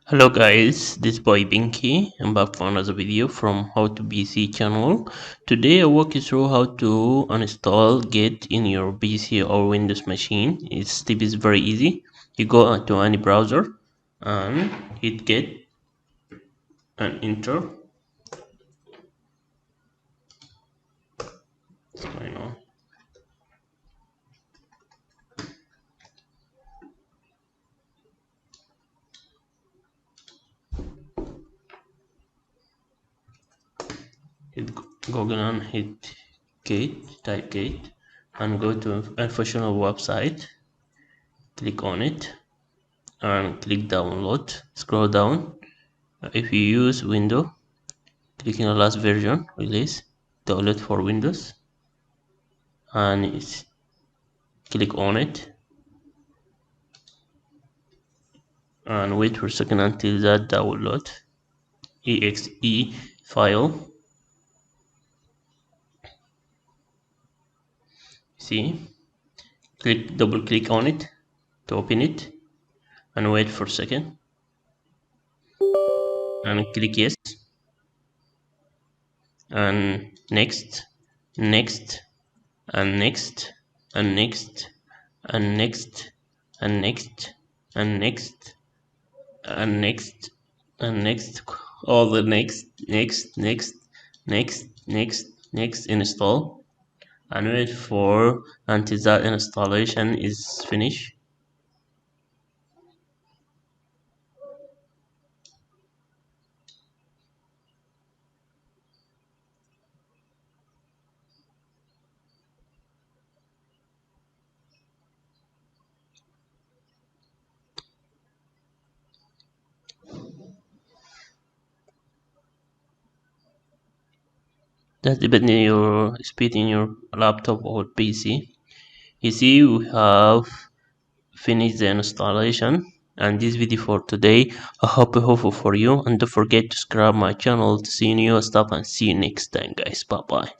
Hello guys, this boy Binky. I'm back for another video from How to PC channel. Today I walk you through how to uninstall Git in your PC or Windows machine. Its step is very easy. You go to any browser and hit Git and enter. What's going on? Hit Google and hit Git, type Git and go to a professional website. Click on it and click download. Scroll down. If you use Windows, clicking the last version release, download for Windows, and click on it and wait for a second until that download exe file. See, double click on it to open it and wait for a second and click yes and next, next, and next, and next, and next, and next, and next, and next, and next, all the next, next, install and wait for until that installation is finished. That's depending on your speed in your laptop or PC. You see, we have finished the installation and this video for today. I hope it helpful for you, and don't forget to subscribe my channel to see new stuff, and see you next time guys. Bye bye.